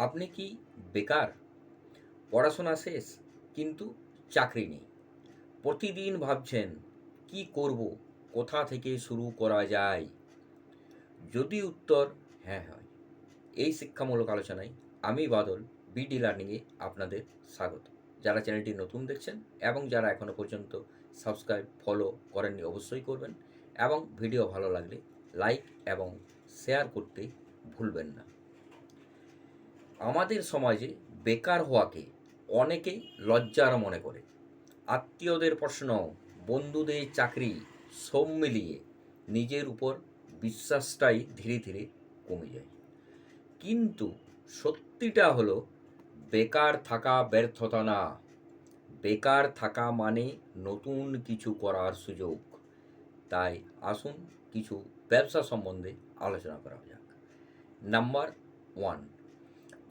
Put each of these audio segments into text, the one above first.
আপনি কি বেকার? পড়াশোনা শেষ কিন্তু চাকরি নেই। প্রতিদিন ভাবছেন কি করব, কোথা থেকে শুরু করা যায়? যদি উত্তর হ্যাঁ হয়, এই শিক্ষামূলক আলোচনায় আমি বাদল বিডি লার্নিংয়ে আপনাদের স্বাগত। যারা চ্যানেলটি নতুন দেখছেন এবং যারা এখনও পর্যন্ত সাবস্ক্রাইব ফলো করেননি অবশ্যই করবেন, এবং ভিডিও ভালো লাগলে লাইক এবং শেয়ার করতে ভুলবেন না। আমাদের সমাজে বেকার হওয়াকে অনেকেই লজ্জার মনে করে। আত্মীয়দের প্রশ্ন, বন্ধুদের চাকরি, সব মিলিয়ে নিজের উপর বিশ্বাসটাই ধীরে ধীরে কমে যায়। কিন্তু সত্যিটা হলো, বেকার থাকা ব্যর্থতা না। বেকার থাকা মানে নতুন কিছু করার সুযোগ। তাই আসুন কিছু ব্যবসা সম্বন্ধে আলোচনা করা যাক। নাম্বার ওয়ান,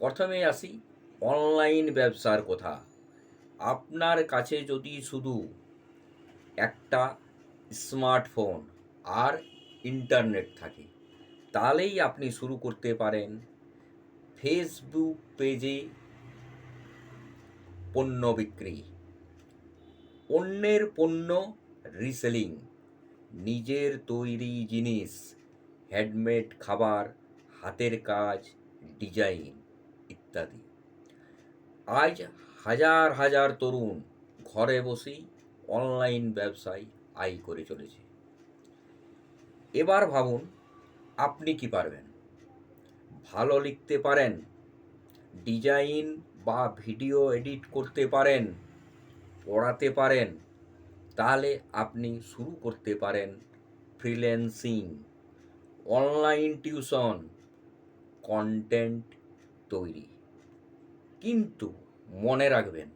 প্রথমে আসি অনলাইন ব্যবসার কথা। আপনার কাছে যদি শুধু একটা স্মার্টফোন আর ইন্টারনেট থাকে, তাহলেই আপনি শুরু করতে পারেন ফেসবুক পেজে পণ্য বিক্রি, অন্যের পণ্য রিসেলিং, নিজের তৈরি জিনিস, হ্যান্ডমেড খাবার, হাতের কাজ, ডিজাইন ইত্যাদি। আজ হাজার হাজার তরুণ ঘরে বসেই অনলাইন ব্যবসায় আয় করে চলেছে। এবার ভাবুন, আপনি কি পারবেন? ভালো লিখতে পারেন, ডিজাইন বা ভিডিও এডিট করতে পারেন, পড়াতে পারেন, তাহলে আপনি শুরু করতে পারেন ফ্রিল্যান্সিং, অনলাইন টিউশন, কন্টেন্ট তৈরি। কিন্তু মনে রাখবেন,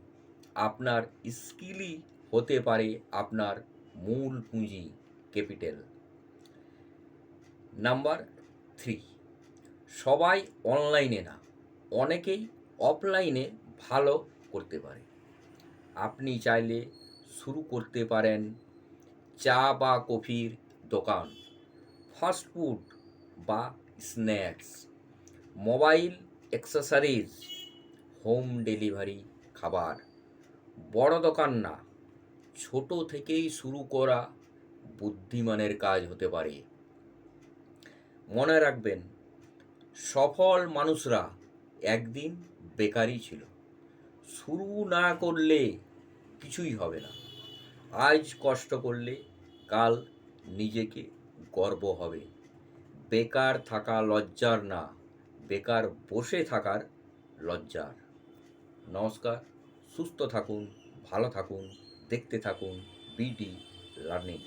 আপনার স্কিলই হতে পারে আপনার মূল পুঁজি, ক্যাপিটাল। নাম্বার থ্রি, সবাই অনলাইনে না, অনেকেই অফলাইনে ভালো করতে পারে। আপনি চাইলে শুরু করতে পারেন চা বা কফির দোকান, ফাস্টফুড বা snacks, mobile accessories, home delivery খাবার। বড় দোকান না, ছোট থেকেই শুরু করা বুদ্ধিমানের কাজ হতে পারে। মনে রাখবেন, সফল মানুষরা একদিন বেকারই ছিল। শুরু না করলে কিছুই হবে না। আজ কষ্ট করলে কাল নিজেকে গর্ব হবে। বেকার থাকা লজ্জার না, বেকার বসে থাকার লজ্জার। নমস্কার, সুস্থ থাকুন, ভালো থাকুন, দেখতে থাকুন বিডি লার্নিং।